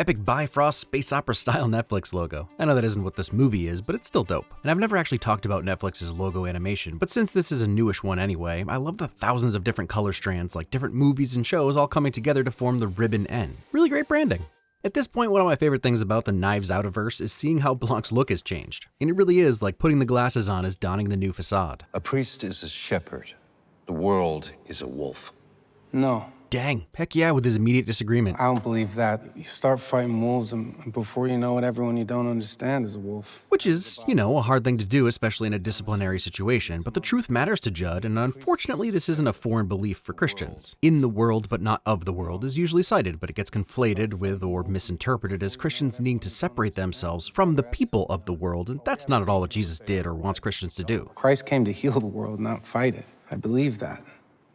Epic Bifrost space opera style Netflix logo. I know that isn't what this movie is, but it's still dope. And I've never actually talked about Netflix's logo animation, but since this is a newish one anyway, I love the thousands of different color strands like different movies and shows all coming together to form the ribbon N. Really great branding. At this point, one of my favorite things about the Knives Out-averse is seeing how Blanc's look has changed. And it really is like putting the glasses on as donning the new facade. A priest is a shepherd. The world is a wolf. No. Dang, heck yeah with his immediate disagreement. I don't believe that. You start fighting wolves, and before you know it, everyone you don't understand is a wolf. Which is, a hard thing to do, especially in a disciplinary situation, but the truth matters to Judd, and unfortunately this isn't a foreign belief for Christians. In the world, but not of the world is usually cited, but it gets conflated with or misinterpreted as Christians needing to separate themselves from the people of the world, and that's not at all what Jesus did or wants Christians to do. Christ came to heal the world, not fight it. I believe that.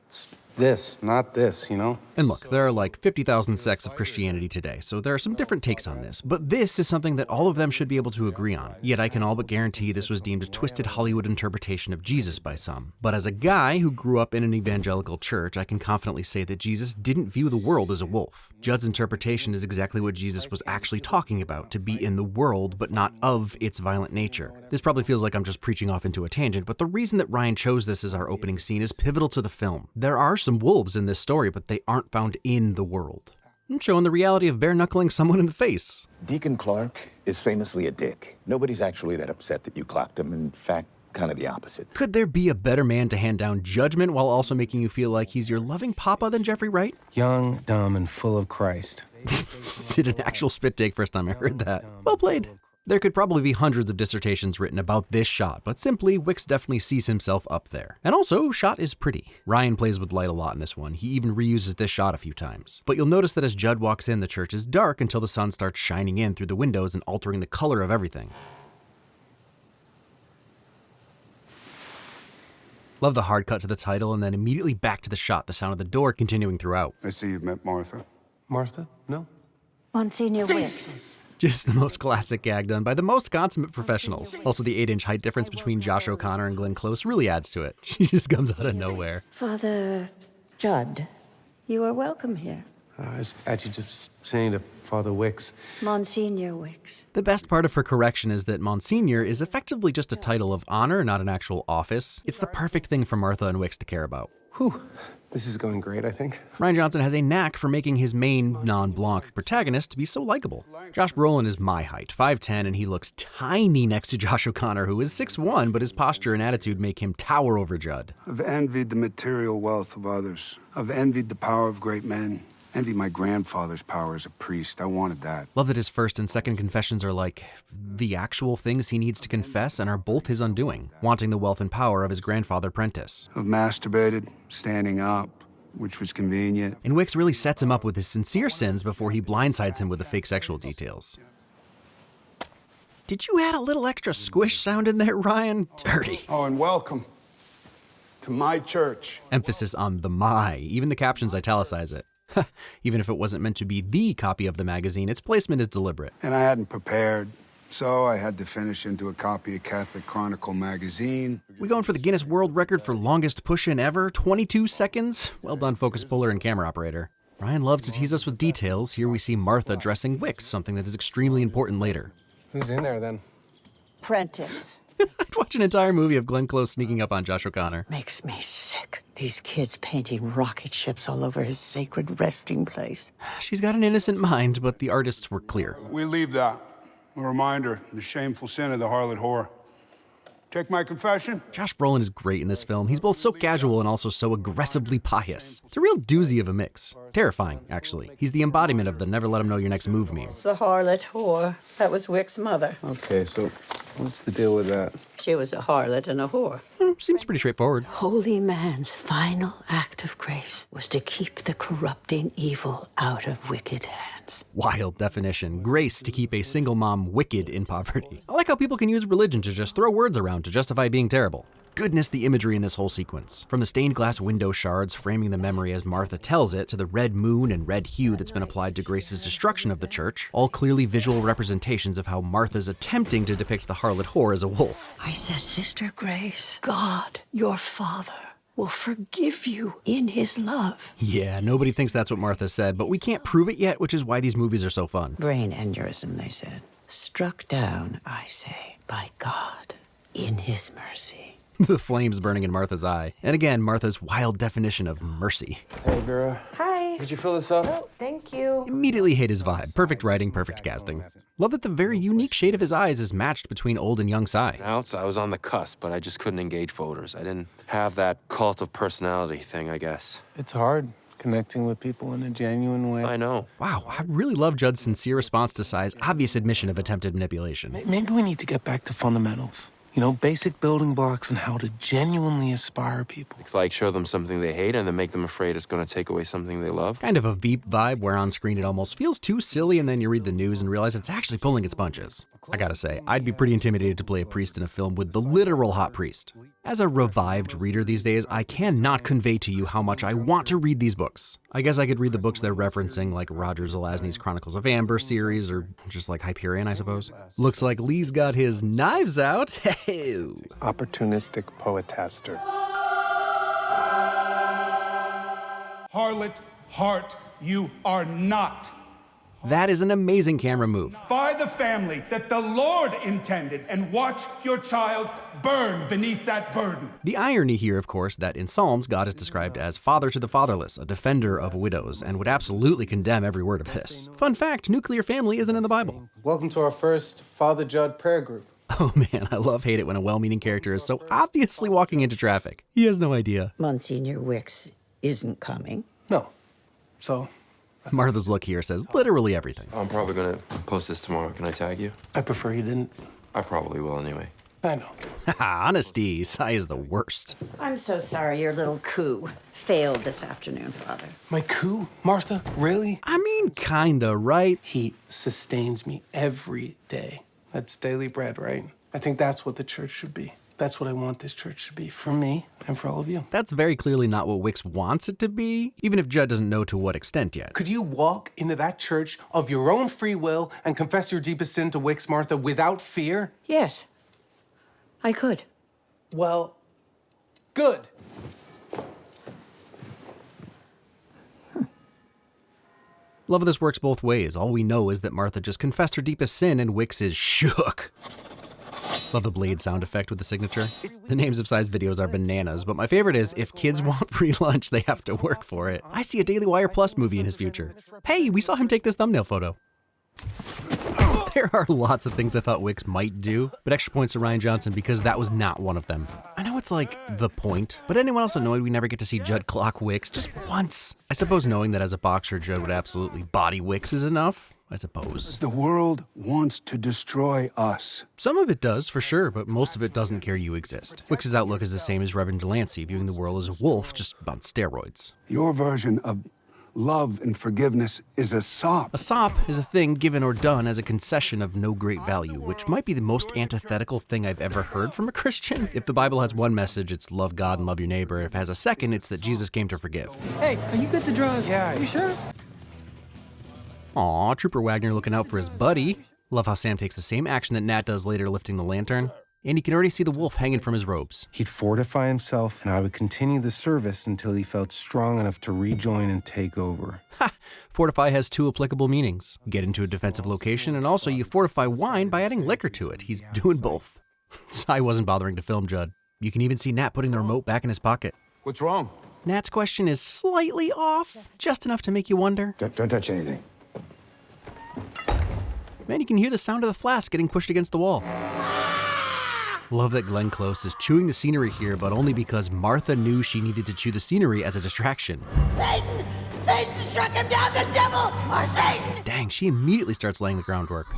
It's this, not this, And look, there are like 50,000 sects of Christianity today, so there are some different takes on this, but this is something that all of them should be able to agree on. Yet I can all but guarantee this was deemed a twisted Hollywood interpretation of Jesus by some. But as a guy who grew up in an evangelical church, I can confidently say that Jesus didn't view the world as a wolf. Judd's interpretation is exactly what Jesus was actually talking about, to be in the world, but not of its violent nature. This probably feels like I'm just preaching off into a tangent, but the reason that Ryan chose this as our opening scene is pivotal to the film. There are some wolves in this story, but they aren't found in the world. And showing the reality of bare-knuckling someone in the face. Deacon Clark is famously a dick. Nobody's actually that upset that you clocked him. In fact, kind of the opposite. Could there be a better man to hand down judgment while also making you feel like he's your loving papa than Jeffrey Wright? Young, dumb, and full of Christ. Did an actual spit take first time I heard that. Well played. There could probably be hundreds of dissertations written about this shot, but simply, Wicks definitely sees himself up there. And also, shot is pretty. Ryan plays with light a lot in this one. He even reuses this shot a few times. But you'll notice that as Judd walks in, the church is dark until the sun starts shining in through the windows and altering the color of everything. Love the hard cut to the title and then immediately back to the shot, the sound of the door continuing throughout. I see you've met Martha. Martha? No? Monsignor Wicks. Just the most classic gag done by the most consummate professionals. Also, the 8-inch height difference between Josh O'Connor and Glenn Close really adds to it. She just comes out of nowhere. Father Judd, you are welcome here. I was actually just saying to Father Wicks. Monsignor Wicks. The best part of her correction is that Monsignor is effectively just a title of honor, not an actual office. It's the perfect thing for Martha and Wicks to care about. Whew. This is going great, I think. Rian Johnson has a knack for making his main, non-Blanc protagonist to be so likable. Josh Brolin is my height, 5'10", and he looks tiny next to Josh O'Connor, who is 6'1", but his posture and attitude make him tower over Judd. I've envied the material wealth of others. I've envied the power of great men. Envied my grandfather's power as a priest. I wanted that. Love that his first and second confessions are like the actual things he needs to confess and are both his undoing, wanting the wealth and power of his grandfather Prentice. I've masturbated, standing up, which was convenient. And Wicks really sets him up with his sincere sins before he blindsides him with the fake sexual details. Did you add a little extra squish sound in there, Ryan? Dirty. Oh, and welcome to my church. Emphasis on the my. Even the captions italicize it. Even if it wasn't meant to be the copy of the magazine, its placement is deliberate. And I hadn't prepared, so I had to finish into a copy of Catholic Chronicle magazine. We going for the Guinness World Record for longest push-in ever? 22 seconds? Well done, focus puller and camera operator. Ryan loves to tease us with details. Here we see Martha dressing Wicks, something that is extremely important later. Who's in there, then? Prentice. I'd watch an entire movie of Glenn Close sneaking up on Josh O'Connor. Makes me sick. These kids painting rocket ships all over his sacred resting place. She's got an innocent mind, but the artists were clear. We leave that. A reminder, the shameful sin of the harlot whore. Take my confession? Josh Brolin is great in this film. He's both so casual and also so aggressively pious. It's a real doozy of a mix. Terrifying, actually. He's the embodiment of the never let him know your next move meme. It's the harlot whore. That was Wick's mother. Okay, so what's the deal with that? She was a harlot and a whore. Seems pretty straightforward. Holy man's final act of grace was to keep the corrupting evil out of wicked hands. Wild definition. Grace to keep a single mom wicked in poverty. I like how people can use religion to just throw words around to justify being terrible. Goodness, the imagery in this whole sequence. From the stained glass window shards framing the memory as Martha tells it, to the red moon and red hue that's been applied to Grace's destruction of the church, all clearly visual representations of how Martha's attempting to depict the harlot whore as a wolf. I said, Sister Grace, God, your father, will forgive you in his love. Yeah, nobody thinks that's what Martha said, but we can't prove it yet, which is why these movies are so fun. Brain aneurysm, they said. Struck down, I say, by God in his mercy. The flames burning in Martha's eye. And again, Martha's wild definition of mercy. Hey, girl. Hi. Did you fill this up? Oh, thank you. Immediately hate his vibe. Perfect writing, perfect casting. Love that the very unique shade of his eyes is matched between old and young Sai. Else, I was on the cusp, but I just couldn't engage voters. I didn't have that cult of personality thing, I guess. It's hard connecting with people in a genuine way. I know. Wow, I really love Judd's sincere response to Sai's obvious admission of attempted manipulation. Maybe we need to get back to fundamentals. You know, basic building blocks on how to genuinely inspire people. It's like show them something they hate and then make them afraid it's going to take away something they love. Kind of a Veep vibe where on screen it almost feels too silly and then you read the news and realize it's actually pulling its punches. I gotta say, I'd be pretty intimidated to play a priest in a film with the literal hot priest. As a revived reader these days, I cannot convey to you how much I want to read these books. I guess I could read the books they're referencing, like Roger Zelazny's Chronicles of Amber series, or just like Hyperion, I suppose. Looks like Lee's got his knives out. Hey. Opportunistic poetaster. Harlot, heart, you are not. That is an amazing camera move. By the family that the Lord intended, and watch your child burn beneath that burden. The irony here, of course, that in Psalms, God is described as father to the fatherless, a defender of widows, and would absolutely condemn every word of this. Fun fact, nuclear family isn't in the Bible. Welcome to our first Father Judd prayer group. Oh man, I hate it when a well-meaning character is so obviously walking into traffic. He has no idea. Monsignor Wicks isn't coming. No. So, Martha's look here says literally everything. I'm probably going to post this tomorrow. Can I tag you? I prefer you didn't. I probably will anyway. I know. Haha, honesty, Sai is the worst. I'm so sorry your little coup failed this afternoon, Father. My coup, Martha? Really? I mean, kinda, right? He sustains me every day. That's daily bread, right? I think that's what the church should be. That's what I want this church to be, for me and for all of you. That's very clearly not what Wicks wants it to be, even if Judd doesn't know to what extent yet. Could you walk into that church of your own free will and confess your deepest sin to Wicks, Martha, without fear? Yes, I could. Well, good. Love of this works both ways. All we know is that Martha just confessed her deepest sin and Wicks is shook. Love the blade sound effect with the signature. The names of Sai's videos are bananas, but my favorite is, if kids want free lunch, they have to work for it. I see a Daily Wire Plus movie in his future. Hey, we saw him take this thumbnail photo. There are lots of things I thought Wicks might do, but extra points to Rian Johnson because that was not one of them. I know it's like the point, but anyone else annoyed we never get to see Judd clock Wicks just once? I suppose knowing that as a boxer, Judd would absolutely body Wicks is enough. I suppose. The world wants to destroy us. Some of it does, for sure, but most of it doesn't care you exist. Wicks' outlook is the same as Reverend Delancey, viewing the world as a wolf, just on steroids. Your version of love and forgiveness is a sop. A sop is a thing given or done as a concession of no great value, which might be the most antithetical thing I've ever heard from a Christian. If the Bible has one message, it's love God and love your neighbor. If it has a second, it's that Jesus came to forgive. Hey, are you good to drive? Yeah. Are you sure? Aw, Trooper Wagner looking out for his buddy. Love how Sam takes the same action that Nat does later lifting the lantern. And you can already see the wolf hanging from his robes. He'd fortify himself, and I would continue the service until he felt strong enough to rejoin and take over. Ha! Fortify has two applicable meanings. Get into a defensive location, and also you fortify wine by adding liquor to it. He's doing both. Sai wasn't bothering to film Judd. You can even see Nat putting the remote back in his pocket. What's wrong? Nat's question is slightly off, just enough to make you wonder. Don't touch anything. Man, you can hear the sound of the flask getting pushed against the wall. Love that Glenn Close is chewing the scenery here, but only because Martha knew she needed to chew the scenery as a distraction. Satan! Satan struck him down, the devil! Or Satan! Dang, she immediately starts laying the groundwork.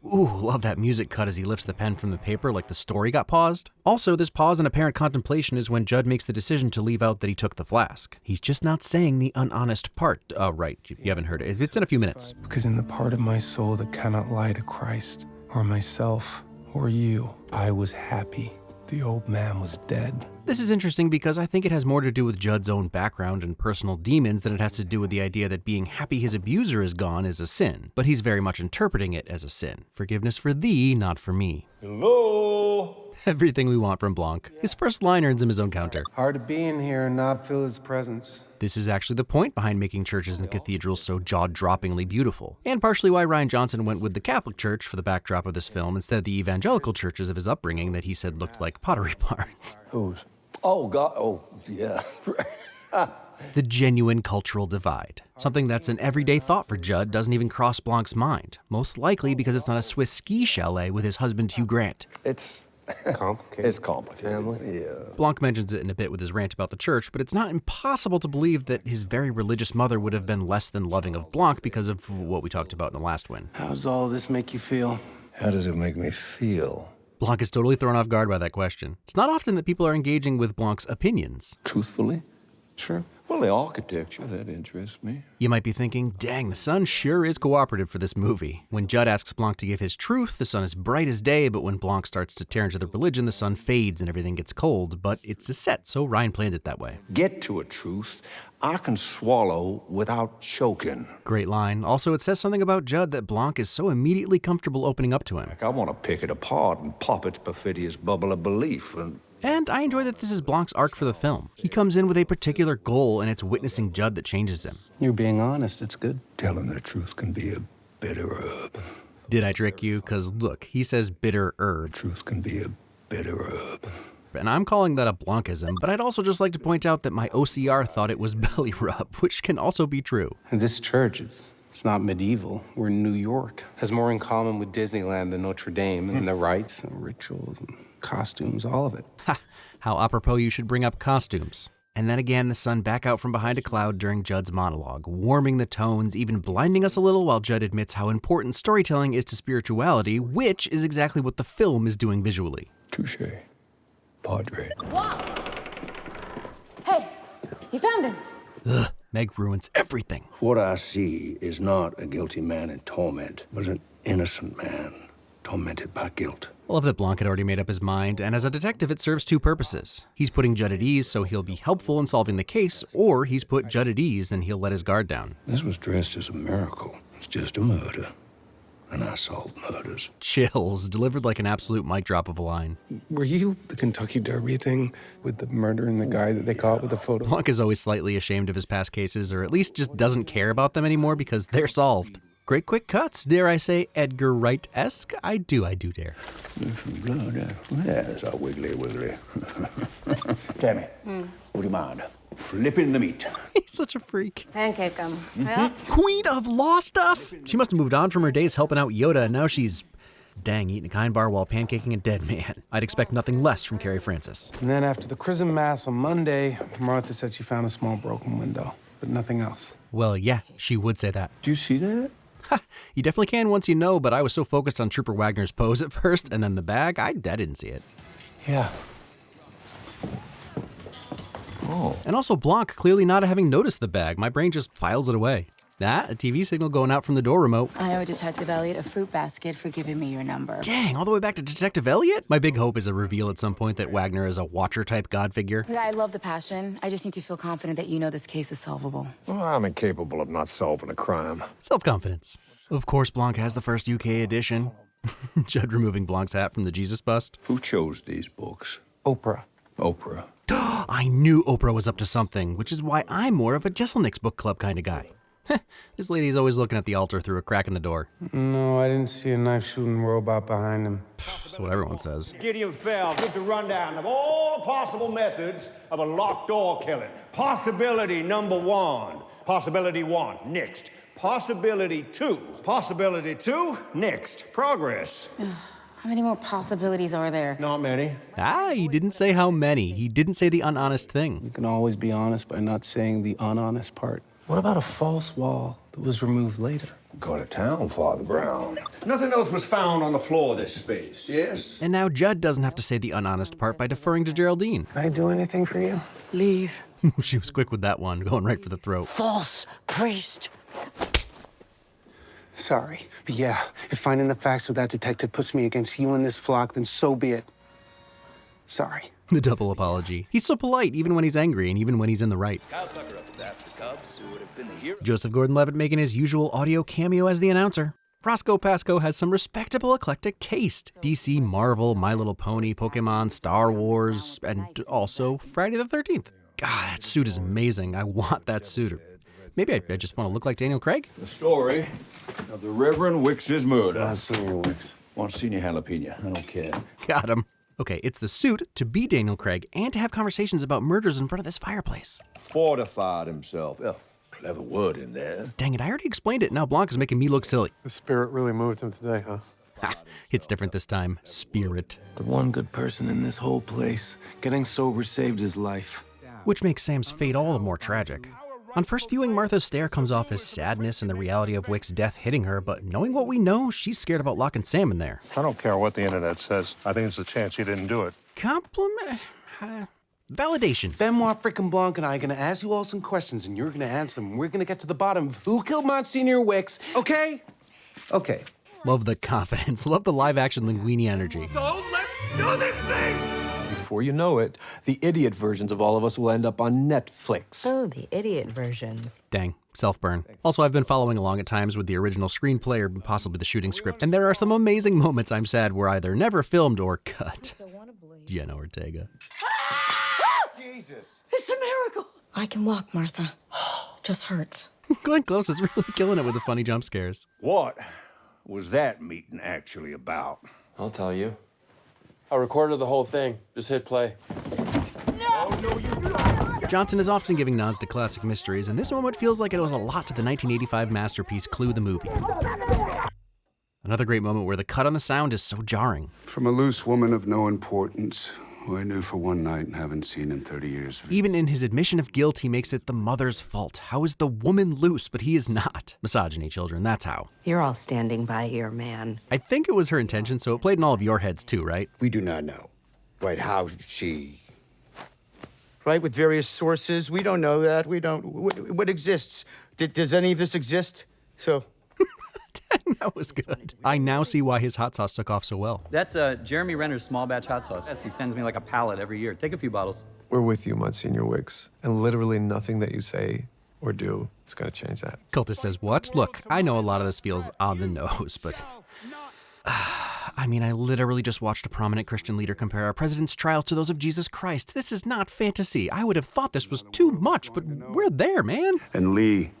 Ooh, love that music cut as he lifts the pen from the paper like the story got paused. Also, this pause in apparent contemplation is when Judd makes the decision to leave out that he took the flask. He's just not saying the unhonest part. Oh, right, you haven't heard it. It's in a few minutes. Because in the part of my soul that cannot lie to Christ, or myself, or you, I was happy. The old man was dead. This is interesting because I think it has more to do with Judd's own background and personal demons than it has to do with the idea that being happy his abuser is gone is a sin, but he's very much interpreting it as a sin. Forgiveness for thee, not for me. Hello? Everything we want from Blanc. His first line earns him his own counter. Hard to be in here and not feel his presence. This is actually the point behind making churches and cathedrals so jaw-droppingly beautiful, and partially why Rian Johnson went with the Catholic Church for the backdrop of this film instead of the evangelical churches of his upbringing that he said looked like pottery barns. Whose? Oh, God. Oh, yeah. The genuine cultural divide. Something that's an everyday thought for Judd doesn't even cross Blanc's mind, most likely because it's not a Swiss ski chalet with his husband Hugh Grant. It's Complicated. It's complicated. Family. Yeah. Blanc mentions it in a bit with his rant about the church, but it's not impossible to believe that his very religious mother would have been less than loving of Blanc because of what we talked about in the last one. How does all this make you feel? How does it make me feel? Blanc is totally thrown off guard by that question. It's not often that people are engaging with Blanc's opinions. Truthfully? Sure. Well, the architecture, that interests me. You might be thinking, dang, the sun sure is cooperative for this movie. When Judd asks Blanc to give his truth, the sun is bright as day, but when Blanc starts to tear into the religion, the sun fades and everything gets cold. But it's a set, so Ryan planned it that way. Get to a truth I can swallow without choking. Great line. Also, it says something about Judd that Blanc is so immediately comfortable opening up to him. I want to pick it apart and pop its perfidious bubble of belief And I enjoy that this is Blanc's arc for the film. He comes in with a particular goal, and it's witnessing Judd that changes him. You're being honest. It's good. telling the truth can be a bitter herb. Did I trick you? Because look, he says bitter herb. Truth can be a bitter herb. And I'm calling that a Blancism, but I'd also just like to point out that my OCR thought it was belly rub, which can also be true. And this church, it's not medieval. We're in New York. Has more in common with Disneyland than Notre Dame, and the rites and rituals and costumes, all of it. Ha! How apropos you should bring up costumes. And then again, the sun back out from behind a cloud during Judd's monologue, warming the tones, even blinding us a little while Judd admits how important storytelling is to spirituality, which is exactly what the film is doing visually. Touché. Padre. Hey, you found him. Ugh, Meg ruins everything. What I see is not a guilty man in torment, but an innocent man tormented by guilt. I love that Blanc had already made up his mind, and as a detective, it serves two purposes. He's putting Judd at ease so he'll be helpful in solving the case, or he's put Judd at ease and he'll let his guard down. This was dressed as a miracle. It's just a murder. And I solved murders. Chills, delivered like an absolute mic drop of a line. Were you the Kentucky Derby thing with the murder and the guy that they caught with the photo? Blanc is always slightly ashamed of his past cases, or at least just doesn't care about them anymore because they're solved. Great quick cuts, dare I say Edgar Wright-esque? I do dare. There's some blood there. There's a wiggly. Tammy, would you mind flipping the meat? He's such a freak. Pancake him. Yeah? Queen of law stuff? She must have moved on from her days helping out Yoda, and now she's, dang, eating a kind bar while pancaking a dead man. I'd expect nothing less from Carrie Francis. And then after the chrism mass on Monday, Martha said she found a small broken window, but nothing else. Well, yeah, she would say that. Do you see that? Ha, you definitely can once you know, but I was so focused on Trooper Wagner's pose at first, and then the bag, I didn't see it. Yeah. Oh. And also Blanc clearly not having noticed the bag. My brain just files it away. Ah, a TV signal going out from the door remote. I owe Detective Elliott a fruit basket for giving me your number. Dang, all the way back to Detective Elliott? My big hope is a reveal at some point that Wagner is a Watcher-type god figure. I love the passion. I just need to feel confident that you know this case is solvable. Well, I'm incapable of not solving a crime. Self-confidence. Of course, Blanc has the first UK edition. Judd removing Blanc's hat from the Jesus bust. Who chose these books? Oprah. Oprah. I knew Oprah was up to something, which is why I'm more of a Jesselnick's book club kind of guy. This lady's always looking at the altar through a crack in the door. No, I didn't see a knife-shooting robot behind him. That's what everyone says. Gideon Fell gives a rundown of all the possible methods of a locked door killing. Possibility number one. Possibility one, next. Possibility two. Possibility two, next. Progress. How many more possibilities are there? Not many. Ah, he didn't say how many. He didn't say the unhonest thing. You can always be honest by not saying the unhonest part. What about a false wall that was removed later? Go to town, Father Brown. Nothing else was found on the floor of this space, yes? And now Judd doesn't have to say the unhonest part by deferring to Geraldine. Can I do anything for you? Leave. She was quick with that one, going right for the throat. False priest. Sorry. But yeah, if finding the facts with that detective puts me against you and this flock, then so be it. Sorry. The double apology. He's so polite, even when he's angry and even when he's in the right. Joseph Gordon-Levitt making his usual audio cameo as the announcer. Roscoe Pascoe has some respectable eclectic taste. DC, Marvel, My Little Pony, Pokemon, Star Wars, and also Friday the 13th. God, that suit is amazing. I want that suit. Maybe I just want to look like Daniel Craig. The story of the Reverend Wicks's murder. Monsignor Wicks. Monsignor Jalapeno. I don't care. Got him. Okay, it's the suit to be Daniel Craig and to have conversations about murders in front of this fireplace. Fortified himself. Oh, clever word in there. Dang it, I already explained it. Now Blanc is making me look silly. The spirit really moved him today, huh? Ha, it's different this time. Spirit. The one good person in this whole place. Getting sober saved his life. Which makes Sam's fate all the more tragic. On first viewing, Martha's stare comes off as sadness and the reality of Wick's death hitting her, but knowing what we know, she's scared about locking Sam in there. I don't care what the internet says. I think it's a chance you didn't do it. Compliment? Validation. Benoit frickin' Blanc and I are gonna ask you all some questions, and you're gonna answer them. We're gonna get to the bottom of who killed Monsignor Wicks, okay? Okay. Love the confidence. Love the live-action Linguini energy. So let's do this thing! Before you know it, the idiot versions of all of us will end up on Netflix. Oh, the idiot versions. Dang, self-burn. Also, I've been following along at times with the original screenplay or possibly the shooting script, and there are some amazing moments I'm sad were either never filmed or cut. Jenna Ortega. Jesus. It's a miracle. I can walk, Martha. Just hurts. Glenn Close is really killing it with the funny jump scares. What was that meeting actually about? I'll tell you. I recorded the whole thing. Just hit play. Johnson is often giving nods to classic mysteries, and this moment feels like it owes a lot to the 1985 masterpiece Clue the Movie. Another great moment where the cut on the sound is so jarring. From a loose woman of no importance, who I knew for one night and haven't seen in 30 years. Even in his admission of guilt, he makes it the mother's fault. How is the woman loose, but he is not? Misogyny, children, that's how. You're all standing by your man. I think it was her intention, so it played in all of your heads too, right? We do not know. Right, how she... Right, with various sources, we don't know that. We don't... What exists? Does any of this exist? So... That was good. I now see why his hot sauce took off so well. That's Jeremy Renner's small batch hot sauce. Yes, he sends me like a pallet every year. Take a few bottles. We're with you, Monsignor Wicks, and literally nothing that you say or do is going to change that. Cultist says what? Look, I know a lot of this feels on the nose, but... I mean, I literally just watched a prominent Christian leader compare our president's trials to those of Jesus Christ. This is not fantasy. I would have thought this was too much, but we're there, man. And Lee.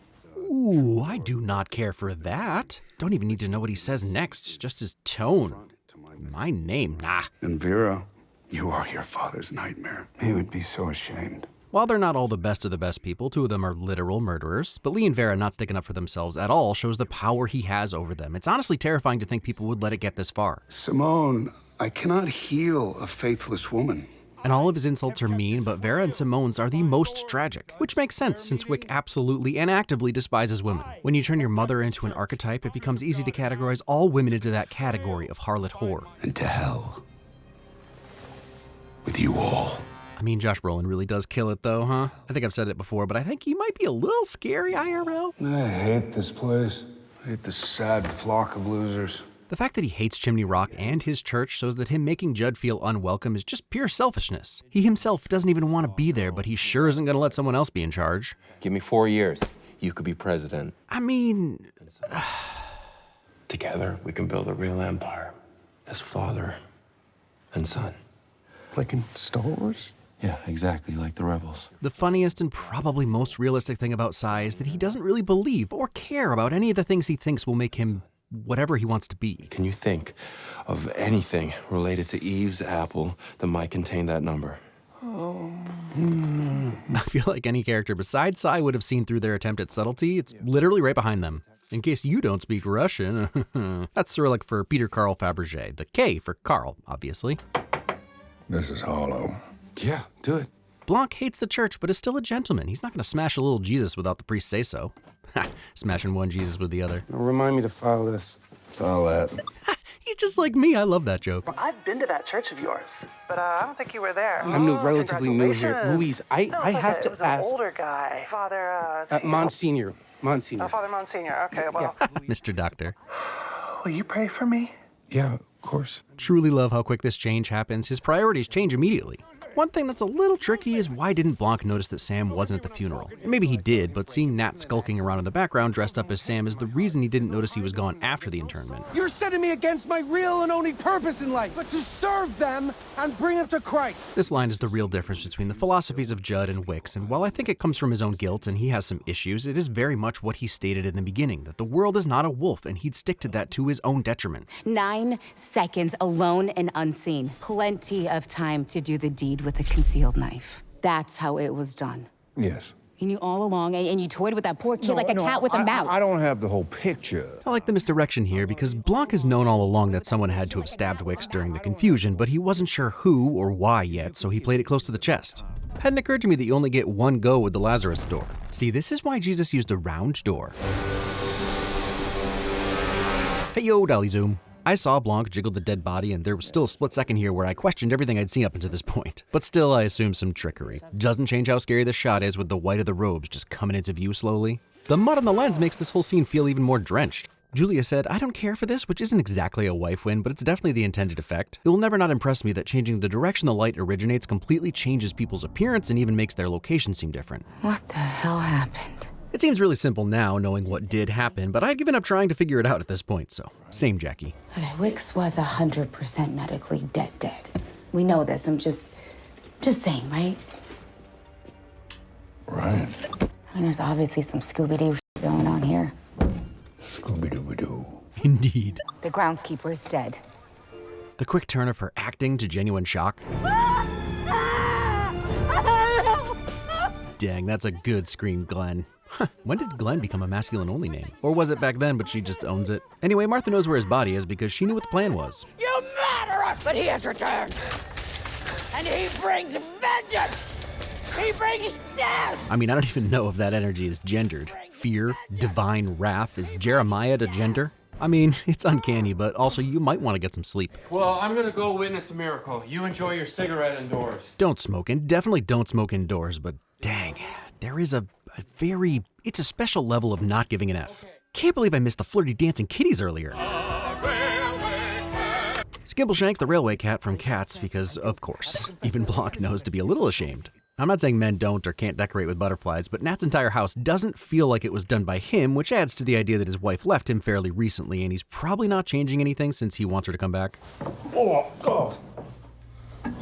Ooh, I do not care for that. Don't even need to know what he says next, just his tone. My name, nah. And Vera, you are your father's nightmare. He would be so ashamed. While they're not all the best of the best people, two of them are literal murderers, but Lee and Vera not sticking up for themselves at all shows the power he has over them. It's honestly terrifying to think people would let it get this far. Simone, I cannot heal a faithless woman. And all of his insults are mean, but Vera and Simone's are the most tragic, which makes sense since Wick absolutely and actively despises women. When you turn your mother into an archetype, it becomes easy to categorize all women into that category of harlot whore. And to hell with you all. I mean, Josh Brolin really does kill it though, huh? I think I've said it before, but I think he might be a little scary IRL. I hate this place. I hate the sad flock of losers. The fact that he hates Chimney Rock and his church shows that him making Judd feel unwelcome is just pure selfishness. He himself doesn't even want to be there, but he sure isn't going to let someone else be in charge. Give me 4 years. You could be president. I mean... Together, we can build a real empire. As father and son. Like in Star Wars? Yeah, exactly, like the rebels. The funniest and probably most realistic thing about Cy is that he doesn't really believe or care about any of the things he thinks will make him whatever he wants to be. Can you think of anything related to Eve's apple that might contain that number? I feel like any character besides Cy would have seen through their attempt at subtlety. It's literally right behind them. In case you don't speak Russian, that's Cyrillic for Peter Carl Fabergé. The K for Carl, obviously. This is hollow. Yeah, do it. Blanc hates the church, but is still a gentleman. He's not going to smash a little Jesus without the priest say so. Smashing one Jesus with the other. Now remind me to file this. File that. He's just like me. I love that joke. Well, I've been to that church of yours, but I don't think you were there. I'm relatively new here. Louise, I have to it was ask. An older guy, Father... Monsignor. Father Monsignor. Okay, well... Mr. Doctor. Will you pray for me? Yeah, of course. Truly love how quick this change happens. His priorities change immediately. One thing that's a little tricky is why didn't Blanc notice that Sam wasn't at the funeral? And maybe he did, but seeing Nat skulking around in the background dressed up as Sam is the reason he didn't notice he was gone after the internment. You're setting me against my real and only purpose in life, but to serve them and bring them to Christ. This line is the real difference between the philosophies of Judd and Wicks, and while I think it comes from his own guilt and he has some issues, it is very much what he stated in the beginning, that the world is not a wolf, and he'd stick to that to his own detriment. 9 seconds alone and unseen. Plenty of time to do the deed with a concealed knife. That's how it was done. Yes. You knew all along, and you toyed with that poor kid like a cat with a mouse. I don't have the whole picture. I like the misdirection here because Blanc has known all along that someone had to have stabbed Wicks during the confusion, but he wasn't sure who or why yet, so he played it close to the chest. Hadn't occurred to me that you only get one go with the Lazarus door. See, this is why Jesus used a round door. Hey yo, dolly zoom. I saw Blanc jiggle the dead body, and there was still a split second here where I questioned everything I'd seen up until this point. But still, I assume some trickery. Doesn't change how scary this shot is with the white of the robes just coming into view slowly. The mud on the lens makes this whole scene feel even more drenched. Julia said, I don't care for this, which isn't exactly a wife win, but it's definitely the intended effect. It will never not impress me that changing the direction the light originates completely changes people's appearance and even makes their location seem different. What the hell happened? It seems really simple now, knowing what did happen, but I'd given up trying to figure it out at this point, so same Jackie. Okay, Wicks was 100% medically dead. We know this, I'm just saying, right? Right. I mean, there's obviously some Scooby-Doo shit going on here. Scooby-Doo-Doo. Indeed. The groundskeeper is dead. The quick turn of her acting to genuine shock. Dang, that's a good scream, Glenn. When did Glenn become a masculine-only name? Or was it back then, but she just owns it? Anyway, Martha knows where his body is because she knew what the plan was. You murderer! But he has returned. And he brings vengeance! He brings death! I mean, I don't even know if that energy is gendered. Fear, divine wrath, is Jeremiah to gender? I mean, it's uncanny, but also you might want to get some sleep. Well, I'm gonna go witness a miracle. You enjoy your cigarette indoors. Don't smoke, and definitely don't smoke indoors, but dang, there is it's a special level of not giving an F. Can't believe I missed the flirty dancing kitties earlier. Skimbleshank's the railway cat from Cats because, of course, even Blanc knows to be a little ashamed. I'm not saying men don't or can't decorate with butterflies, but Nat's entire house doesn't feel like it was done by him, which adds to the idea that his wife left him fairly recently, and he's probably not changing anything since he wants her to come back. Oh.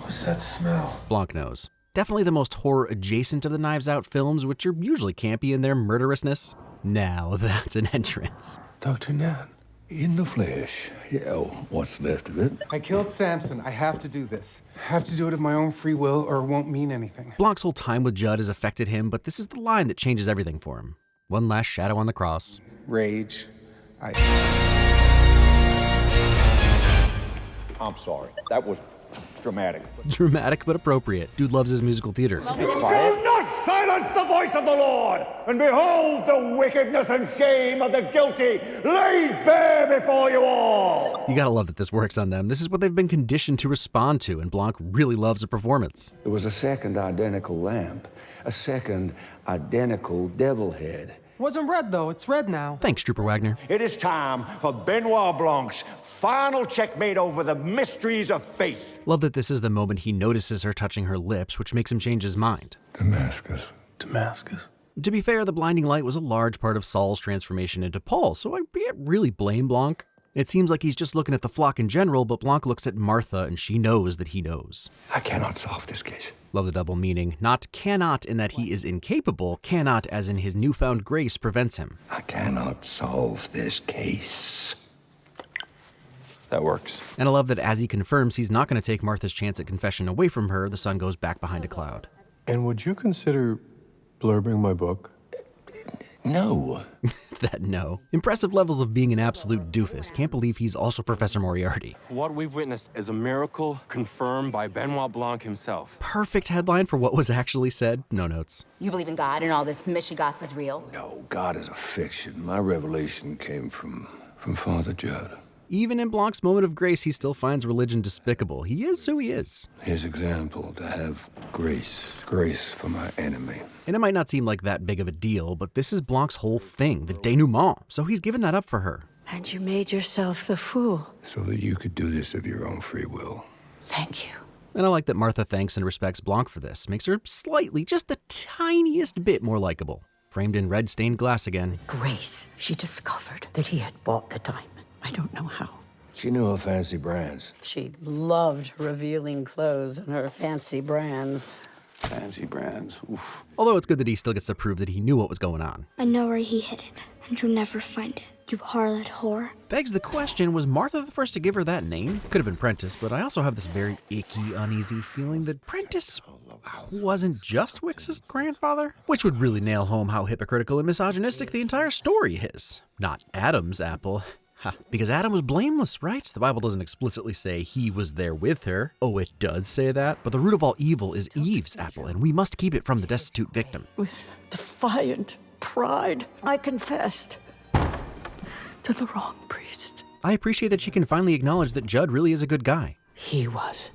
What's that smell? Blanc knows. Definitely the most horror adjacent of the Knives Out films, which are usually campy in their murderousness. Now that's an entrance. Dr. Nat. In the flesh. Yeah, what's left of it? I killed Samson. I have to do this. I have to do it of my own free will or it won't mean anything. Blanc's whole time with Judd has affected him, but this is the line that changes everything for him. One last shadow on the cross. Rage. I'm sorry. That was dramatic. Dramatic but appropriate. Dude loves his musical theater. You shall not silence the voice of the Lord, and behold the wickedness and shame of the guilty laid bare before you all. You gotta love that this works on them. This is what they've been conditioned to respond to, and Blanc really loves a performance. There was a second identical lamp, a second identical devil head. Wasn't red, though. It's red now. Thanks, Trooper Wagner. It is time for Benoit Blanc's final checkmate over the mysteries of faith. Love that this is the moment he notices her touching her lips, which makes him change his mind. Damascus. To be fair, the blinding light was a large part of Saul's transformation into Paul, so I can't really blame Blanc. It seems like he's just looking at the flock in general, but Blanc looks at Martha and she knows that he knows. I cannot solve this case. Love the double meaning. Not cannot in that he is incapable, cannot as in his newfound grace prevents him. I cannot solve this case. That works. And I love that as he confirms he's not going to take Martha's chance at confession away from her, the sun goes back behind a cloud. And would you consider blurbing my book? No. That no. Impressive levels of being an absolute doofus. Can't believe he's also Professor Moriarty. What we've witnessed is a miracle confirmed by Benoit Blanc himself. Perfect headline for what was actually said. No notes. You believe in God and all this mishigas is real? No, God is a fiction. My revelation came from Father Judd. Even in Blanc's moment of grace, he still finds religion despicable. He is who he is. His example, to have grace for my enemy. And it might not seem like that big of a deal, but this is Blanc's whole thing, the denouement. So he's given that up for her. And you made yourself the fool. So that you could do this of your own free will. Thank you. And I like that Martha thanks and respects Blanc for this. Makes her slightly, just the tiniest bit more likable. Framed in red stained glass again. Grace, she discovered that he had bought the diamond. I don't know how. She knew her fancy brands. She loved revealing clothes and her fancy brands. Fancy brands. Oof. Although it's good that he still gets to prove that he knew what was going on. I know where he hid it, and you'll never find it. You harlot whore. Begs the question, was Martha the first to give her that name? Could have been Prentice, but I also have this very icky, uneasy feeling that Prentice wasn't just Wix's grandfather, which would really nail home how hypocritical and misogynistic the entire story is. Not Adam's apple. Ha, because Adam was blameless, right? The Bible doesn't explicitly say he was there with her. Oh, it does say that, but the root of all evil is Eve's apple, and we must keep it from the destitute victim. With defiant pride, I confessed to the wrong priest. I appreciate that she can finally acknowledge that Judd really is a good guy. He was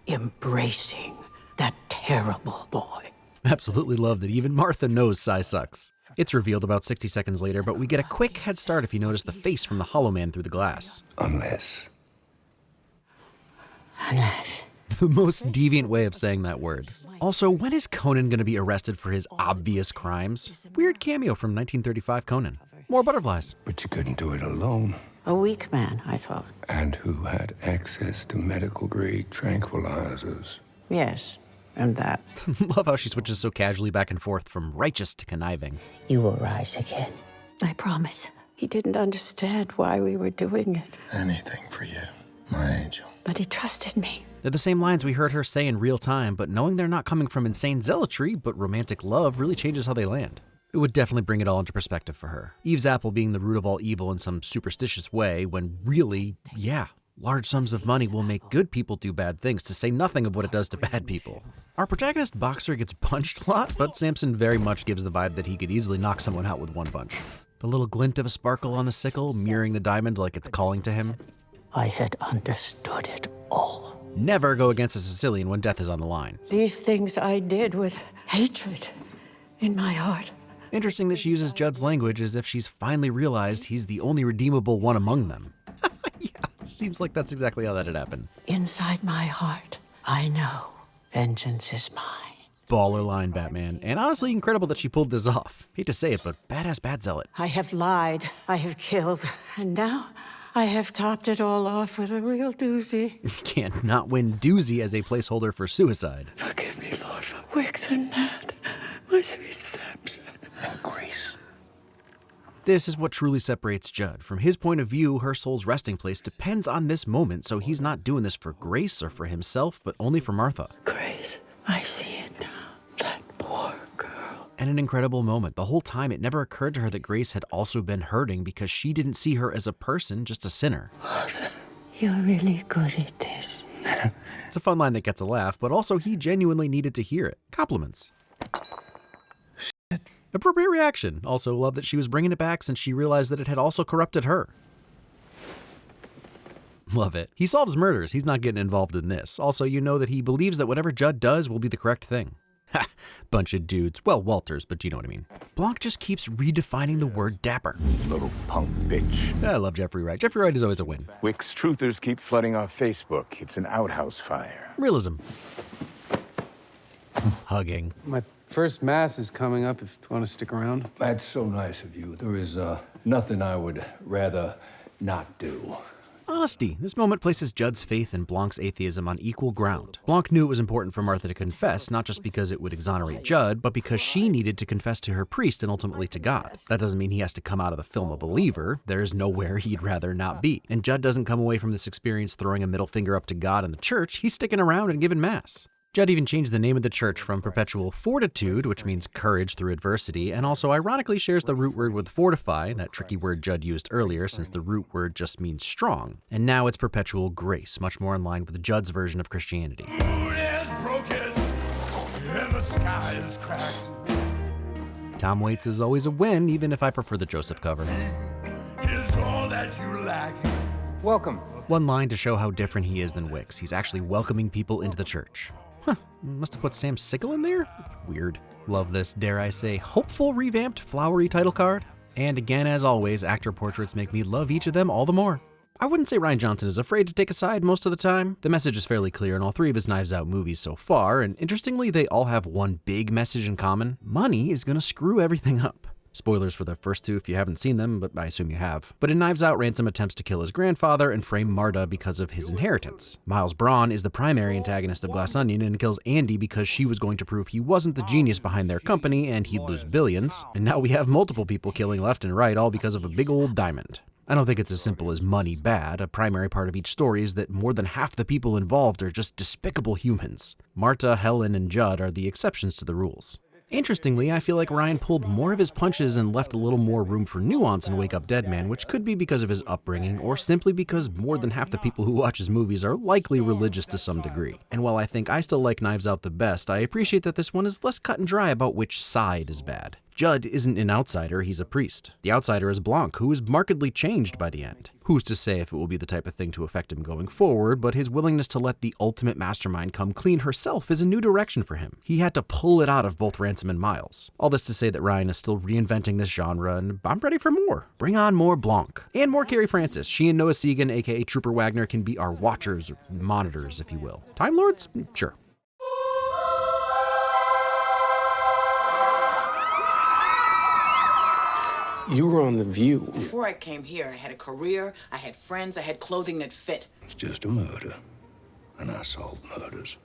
embracing that terrible boy. Absolutely love that even Martha knows Cy sucks. It's revealed about 60 seconds later, but we get a quick head start if you notice the face from the Hollow Man through the glass. Unless. The most deviant way of saying that word. Also, when is Conan going to be arrested for his obvious crimes? Weird cameo from 1935 Conan. More butterflies. But you couldn't do it alone. A weak man, I thought. And who had access to medical-grade tranquilizers. Yes, and that. Love how she switches so casually back and forth from righteous to conniving. You will rise again. I promise. He didn't understand why we were doing it. Anything for you, my angel. But he trusted me. They're the same lines we heard her say in real time, but knowing they're not coming from insane zealotry, but romantic love really changes how they land. It would definitely bring it all into perspective for her. Eve's apple being the root of all evil in some superstitious way, when really, yeah, large sums of money will make good people do bad things, to say nothing of what it does to bad people. Our protagonist Boxer gets punched a lot, but Samson very much gives the vibe that he could easily knock someone out with one punch. The little glint of a sparkle on the sickle, mirroring the diamond like it's calling to him. I had understood it all. Never go against a Sicilian when death is on the line. These things I did with hatred in my heart. Interesting that she uses Judd's language as if she's finally realized he's the only redeemable one among them. Yeah, seems like that's exactly how that'd happen. Inside my heart, I know vengeance is mine. Baller line, Batman. And honestly, incredible that she pulled this off. Hate to say it, but badass bad zealot. I have lied, I have killed, and now I have topped it all off with a real doozy. Can't not win doozy as a placeholder for suicide. Forgive me, Lord, for Wix and Nat, my sweet Samson. And Grace. This is what truly separates Judd. From his point of view, her soul's resting place depends on this moment, so he's not doing this for Grace or for himself, but only for Martha. Grace, I see it now. That poor girl. And an incredible moment. The whole time, it never occurred to her that Grace had also been hurting because she didn't see her as a person, just a sinner. You're really good at this. It's a fun line that gets a laugh, but also he genuinely needed to hear it. Compliments. Appropriate reaction. Also love that she was bringing it back since she realized that it had also corrupted her. Love it. He solves murders. He's not getting involved in this. Also, you know that he believes that whatever Judd does will be the correct thing. Ha! Bunch of dudes. Well, Walters, but you know what I mean. Blanc just keeps redefining the word dapper. Little punk bitch. I love Jeffrey Wright. Jeffrey Wright is always a win. Wix truthers keep flooding our Facebook. It's an outhouse fire. Realism. Hugging. My first mass is coming up if you want to stick around. That's so nice of you. There is nothing I would rather not do. Honesty. This moment places Judd's faith and Blanc's atheism on equal ground. Blanc knew it was important for Martha to confess, not just because it would exonerate Judd, but because she needed to confess to her priest and ultimately to God. That doesn't mean he has to come out of the film a believer. There's nowhere he'd rather not be. And Judd doesn't come away from this experience throwing a middle finger up to God and the church. He's sticking around and giving mass. Judd even changed the name of the church from Perpetual Fortitude, which means courage through adversity, and also ironically shares the root word with fortify, that tricky word Judd used earlier since the root word just means strong. And now it's Perpetual Grace, much more in line with Judd's version of Christianity. The moon is broken, and the sky is cracked. Tom Waits is always a win, even if I prefer the Joseph cover. Is all that you lack. Welcome. One line to show how different he is than Wix. He's actually welcoming people into the church. Huh, must have put Sam Sickle in there? It's weird. Love this, dare I say, hopeful revamped flowery title card. And again, as always, actor portraits make me love each of them all the more. I wouldn't say Rian Johnson is afraid to take a side most of the time. The message is fairly clear in all three of his Knives Out movies so far, and interestingly, they all have one big message in common. Money is gonna screw everything up. Spoilers for the first two if you haven't seen them, but I assume you have. But in Knives Out, Ransom attempts to kill his grandfather and frame Marta because of his inheritance. Miles Braun is the primary antagonist of Glass Onion and kills Andy because she was going to prove he wasn't the genius behind their company and he'd lose billions. And now we have multiple people killing left and right, all because of a big old diamond. I don't think it's as simple as money bad. A primary part of each story is that more than half the people involved are just despicable humans. Marta, Helen, and Judd are the exceptions to the rules. Interestingly, I feel like Ryan pulled more of his punches and left a little more room for nuance in Wake Up Dead Man, which could be because of his upbringing or simply because more than half the people who watch his movies are likely religious to some degree. And while I think I still like Knives Out the best, I appreciate that this one is less cut and dry about which side is bad. Judd isn't an outsider, he's a priest. The outsider is Blanc, who is markedly changed by the end. Who's to say if it will be the type of thing to affect him going forward, but his willingness to let the ultimate mastermind come clean herself is a new direction for him. He had to pull it out of both Ransom and Miles. All this to say that Ryan is still reinventing this genre, and I'm ready for more. Bring on more Blanc. And more Carrie Francis. She and Noah Segan, aka Trooper Wagner, can be our watchers, or monitors, if you will. Time Lords? Sure. You were on The View. Before I came here, I had a career, I had friends, I had clothing that fit. It's just a murder, and I solve murders.